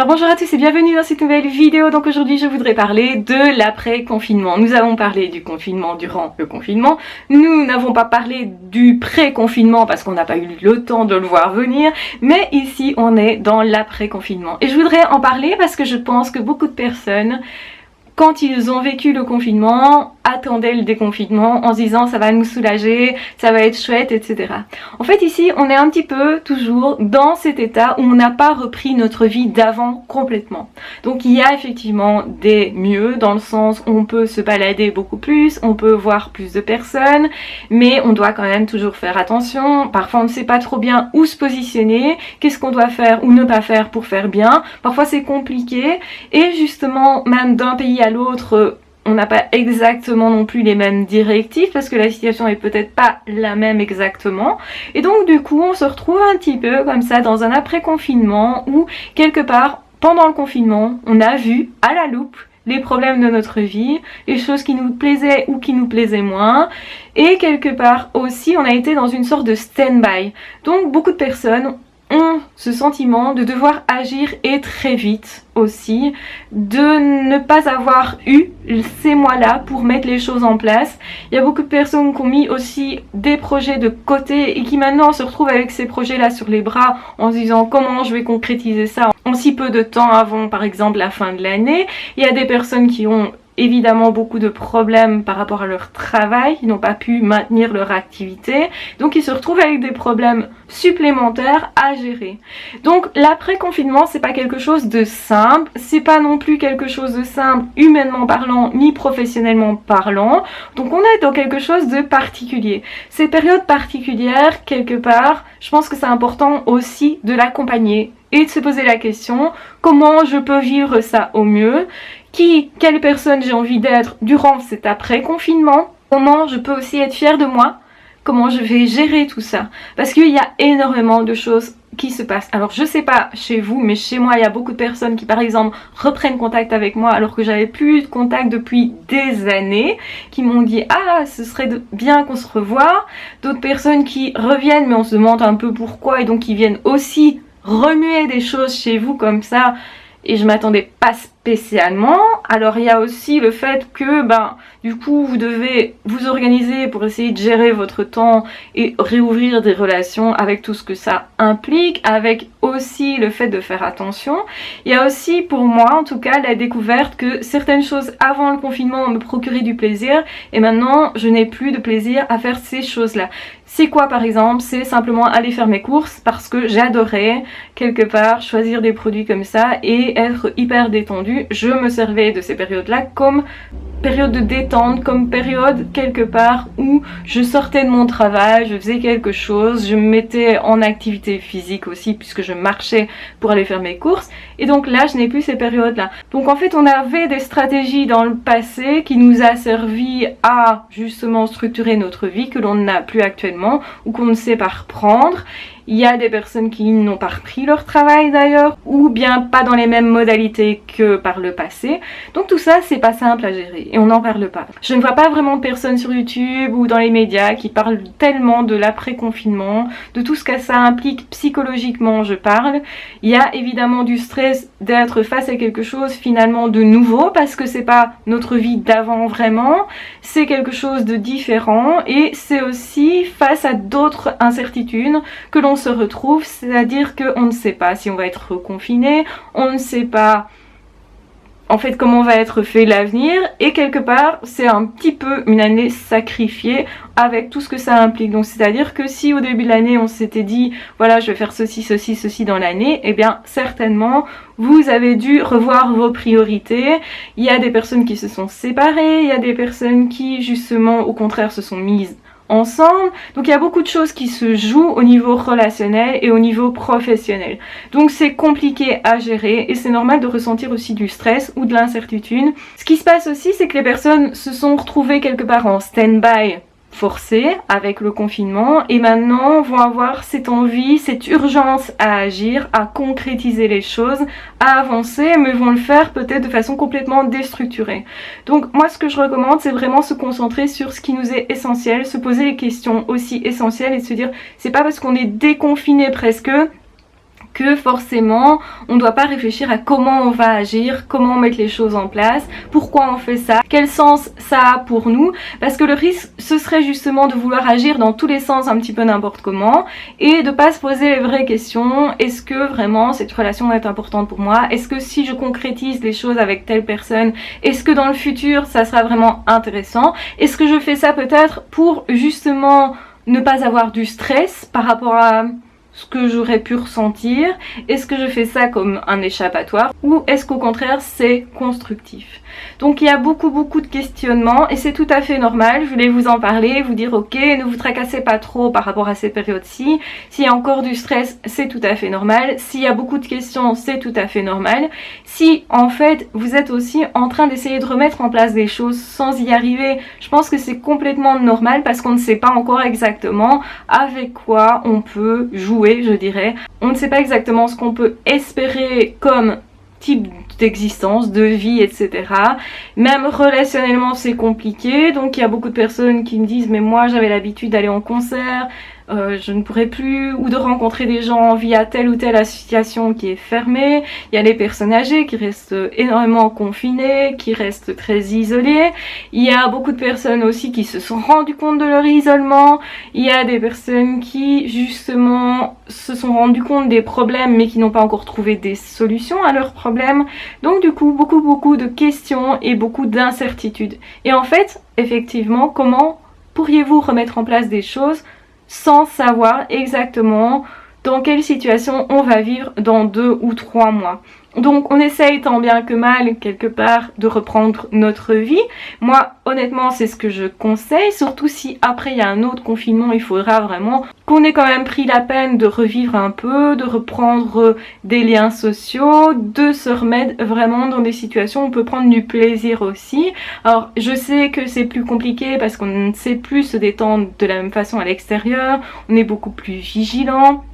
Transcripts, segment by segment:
Alors bonjour à tous et bienvenue dans cette nouvelle vidéo. Donc aujourd'hui je voudrais parler de l'après-confinement. Nous avons parlé du confinement durant le confinement. Nous n'avons pas parlé du pré-confinement parce qu'on n'a pas eu le temps de le voir venir. Mais ici on est dans l'après-confinement. Et je voudrais en parler parce que je pense que beaucoup de personnes, quand ils ont vécu le confinement, attendaient le déconfinement en se disant ça va nous soulager, ça va être chouette, etc. En fait ici on est un petit peu toujours dans cet état où on n'a pas repris notre vie d'avant complètement. Donc il y a effectivement des mieux dans le sens où on peut se balader beaucoup plus, on peut voir plus de personnes, mais on doit quand même toujours faire attention. Parfois on ne sait pas trop bien où se positionner, qu'est-ce qu'on doit faire ou ne pas faire pour faire bien. Parfois c'est compliqué et justement même d'un pays à l'autre, on n'a pas exactement non plus les mêmes directives parce que la situation est peut-être pas la même exactement. Et donc du coup on se retrouve un petit peu comme ça dans un après-confinement où quelque part pendant le confinement on a vu à la loupe les problèmes de notre vie, les choses qui nous plaisaient ou qui nous plaisaient moins. Et quelque part aussi on a été dans une sorte de stand-by. Donc beaucoup de personnes ont ce sentiment de devoir agir et très vite aussi, de ne pas avoir eu ces mois-là pour mettre les choses en place. Il y a beaucoup de personnes qui ont mis aussi des projets de côté et qui maintenant se retrouvent avec ces projets-là sur les bras en se disant comment je vais concrétiser ça en si peu de temps avant par exemple la fin de l'année. Il y a des personnes qui ont évidemment beaucoup de problèmes par rapport à leur travail, ils n'ont pas pu maintenir leur activité, donc ils se retrouvent avec des problèmes supplémentaires à gérer. Donc l'après-confinement c'est pas quelque chose de simple, c'est pas non plus quelque chose de simple humainement parlant ni professionnellement parlant, donc on est dans quelque chose de particulier. Ces périodes particulières quelque part, je pense que c'est important aussi de l'accompagner et de se poser la question comment je peux vivre ça au mieux, quelle personne j'ai envie d'être durant cet après-confinement, comment je peux aussi être fière de moi, comment je vais gérer tout ça. Parce qu'il y a énormément de choses qui se passent. Alors je sais pas chez vous, mais chez moi il y a beaucoup de personnes qui par exemple reprennent contact avec moi alors que j'avais plus de contact depuis des années, qui m'ont dit ah ce serait bien qu'on se revoie. D'autres personnes qui reviennent mais on se demande un peu pourquoi et donc qui viennent aussi remuer des choses chez vous comme ça. Et je m'attendais pas spécialement. Alors il y a aussi le fait que du coup vous devez vous organiser pour essayer de gérer votre temps et réouvrir des relations avec tout ce que ça implique, avec aussi le fait de faire attention. Il y a aussi pour moi en tout cas la découverte que certaines choses avant le confinement me procuraient du plaisir et maintenant je n'ai plus de plaisir à faire ces choses-là. C'est quoi par exemple? C'est simplement aller faire mes courses parce que j'adorais quelque part choisir des produits comme ça et être hyper détendue. Je me servais de ces périodes-là comme période de détente, comme période quelque part où je sortais de mon travail, je faisais quelque chose, je me mettais en activité physique aussi puisque je marchais pour aller faire mes courses et donc là je n'ai plus ces périodes-là. Donc en fait on avait des stratégies dans le passé qui nous a servi à justement structurer notre vie que l'on n'a plus actuellement ou qu'on ne sait pas reprendre. Il y a des personnes qui n'ont pas repris leur travail d'ailleurs, ou bien pas dans les mêmes modalités que par le passé. Donc tout ça, c'est pas simple à gérer et on n'en parle pas. Je ne vois pas vraiment de personnes sur YouTube ou dans les médias qui parlent tellement de l'après-confinement, de tout ce que ça implique psychologiquement, je parle. Il y a évidemment du stress d'être face à quelque chose finalement de nouveau parce que c'est pas notre vie d'avant vraiment, c'est quelque chose de différent et c'est aussi face à d'autres incertitudes que l'on se retrouve, c'est-à-dire qu'on ne sait pas si on va être reconfiné, on ne sait pas en fait comment va être fait l'avenir et quelque part c'est un petit peu une année sacrifiée avec tout ce que ça implique. Donc c'est-à-dire que si au début de l'année on s'était dit voilà je vais faire ceci, ceci, ceci dans l'année, et bien certainement vous avez dû revoir vos priorités. Il y a des personnes qui se sont séparées, il y a des personnes qui justement au contraire se sont mises ensemble. Donc il y a beaucoup de choses qui se jouent au niveau relationnel et au niveau professionnel. Donc c'est compliqué à gérer et c'est normal de ressentir aussi du stress ou de l'incertitude. Ce qui se passe aussi, c'est que les personnes se sont retrouvées quelque part en stand-by forcés avec le confinement et maintenant vont avoir cette envie, cette urgence à agir, à concrétiser les choses, à avancer, mais vont le faire peut-être de façon complètement déstructurée. Donc moi ce que je recommande, c'est vraiment se concentrer sur ce qui nous est essentiel, se poser les questions aussi essentielles et se dire c'est pas parce qu'on est déconfiné presque que forcément on ne doit pas réfléchir à comment on va agir, comment mettre les choses en place, pourquoi on fait ça, quel sens ça a pour nous, parce que le risque ce serait justement de vouloir agir dans tous les sens un petit peu n'importe comment et de pas se poser les vraies questions. Est-ce que vraiment cette relation est importante pour moi? Est-ce que si je concrétise les choses avec telle personne, est-ce que dans le futur ça sera vraiment intéressant? Est-ce que je fais ça peut-être pour justement ne pas avoir du stress par rapport à ce que j'aurais pu ressentir? Est-ce que je fais ça comme un échappatoire ou est-ce qu'au contraire c'est constructif? Donc il y a beaucoup de questionnements et c'est tout à fait normal. Je voulais vous en parler, vous dire ok, ne vous tracassez pas trop par rapport à ces périodes-ci. S'il y a encore du stress, c'est tout à fait normal. S'il y a beaucoup de questions, c'est tout à fait normal. Si en fait vous êtes aussi en train d'essayer de remettre en place des choses sans y arriver, je pense que c'est complètement normal parce qu'on ne sait pas encore exactement avec quoi on peut jouer, je dirais. On ne sait pas exactement ce qu'on peut espérer comme type d'existence, de vie, etc. Même relationnellement c'est compliqué, donc il y a beaucoup de personnes qui me disent mais moi j'avais l'habitude d'aller en concert, je ne pourrais plus, ou de rencontrer des gens via telle ou telle association qui est fermée. Il y a les personnes âgées qui restent énormément confinées, qui restent très isolées. Il y a beaucoup de personnes aussi qui se sont rendues compte de leur isolement. Il y a des personnes qui justement se sont rendues compte des problèmes mais qui n'ont pas encore trouvé des solutions à leurs problèmes. Donc du coup beaucoup de questions et beaucoup d'incertitudes. Et en fait, effectivement, comment pourriez-vous remettre en place des choses sans savoir exactement dans quelle situation on va vivre dans 2 ou 3 mois. Donc on essaye tant bien que mal quelque part de reprendre notre vie. Moi honnêtement c'est ce que je conseille, surtout si après il y a un autre confinement, il faudra vraiment qu'on ait quand même pris la peine de revivre un peu, de reprendre des liens sociaux, de se remettre vraiment dans des situations où on peut prendre du plaisir aussi. Alors je sais que c'est plus compliqué parce qu'on ne sait plus se détendre de la même façon à l'extérieur, on est beaucoup plus vigilant.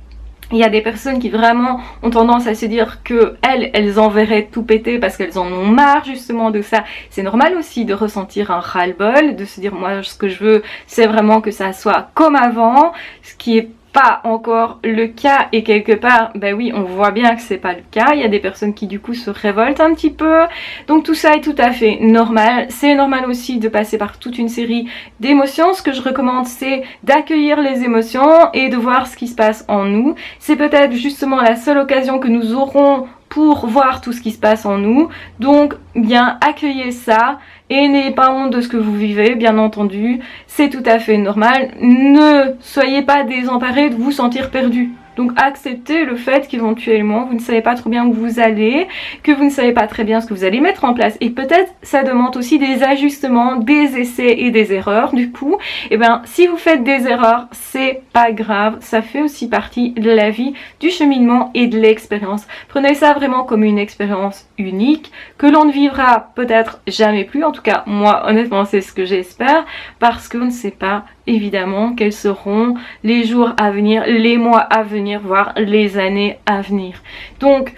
Il y a des personnes qui vraiment ont tendance à se dire que elles enverraient tout péter parce qu'elles en ont marre justement de ça. C'est normal aussi de ressentir un ras-le-bol, de se dire moi ce que je veux c'est vraiment que ça soit comme avant, ce qui est pas encore le cas et quelque part ben oui on voit bien que c'est pas le cas. Il y a des personnes qui du coup se révoltent un petit peu, donc tout ça est tout à fait normal. C'est normal aussi de passer par toute une série d'émotions. Ce que je recommande c'est d'accueillir les émotions et de voir ce qui se passe en nous. C'est peut-être justement la seule occasion que nous aurons pour voir tout ce qui se passe en nous, donc bien accueillez ça et n'ayez pas honte de ce que vous vivez, bien entendu, c'est tout à fait normal. Ne soyez pas désemparés de vous sentir perdu. Donc acceptez le fait qu'éventuellement vous ne savez pas trop bien où vous allez, que vous ne savez pas très bien ce que vous allez mettre en place. Et peut-être ça demande aussi des ajustements, des essais et des erreurs. Du coup, et ben si vous faites des erreurs, c'est pas grave. Ça fait aussi partie de la vie, du cheminement et de l'expérience. Prenez ça vraiment comme une expérience unique, que l'on ne vivra peut-être jamais plus. En tout cas, moi honnêtement c'est ce que j'espère, parce qu'on ne sait pas évidemment quels seront les jours à venir, les mois à venir, voire les années à venir. Donc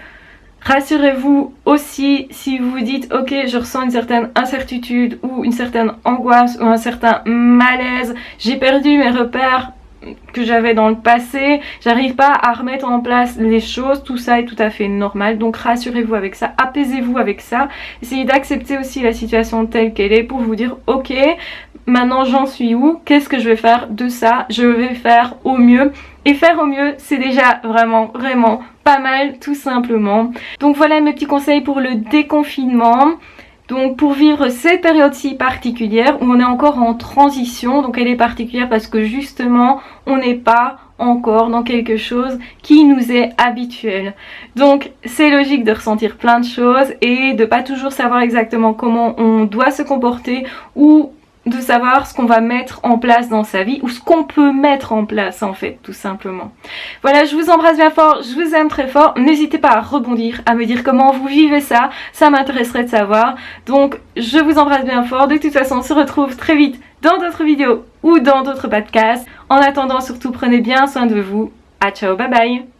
rassurez-vous aussi si vous vous dites ok je ressens une certaine incertitude ou une certaine angoisse ou un certain malaise, j'ai perdu mes repères que j'avais dans le passé, j'arrive pas à remettre en place les choses, tout ça est tout à fait normal. Donc rassurez-vous avec ça, apaisez-vous avec ça, essayez d'accepter aussi la situation telle qu'elle est pour vous dire ok maintenant j'en suis où, qu'est-ce que je vais faire de ça, je vais faire au mieux. Et faire au mieux c'est déjà vraiment pas mal tout simplement. Donc voilà mes petits conseils pour le déconfinement. Donc pour vivre cette période-ci particulière où on est encore en transition, donc elle est particulière parce que justement on n'est pas encore dans quelque chose qui nous est habituel. Donc c'est logique de ressentir plein de choses et de pas toujours savoir exactement comment on doit se comporter ou de savoir ce qu'on va mettre en place dans sa vie ou ce qu'on peut mettre en place en fait tout simplement. Voilà, je vous embrasse bien fort, je vous aime très fort, n'hésitez pas à rebondir, à me dire comment vous vivez ça, ça m'intéresserait de savoir. Donc je vous embrasse bien fort, de toute façon on se retrouve très vite dans d'autres vidéos ou dans d'autres podcasts. En attendant surtout prenez bien soin de vous, à ciao, bye bye.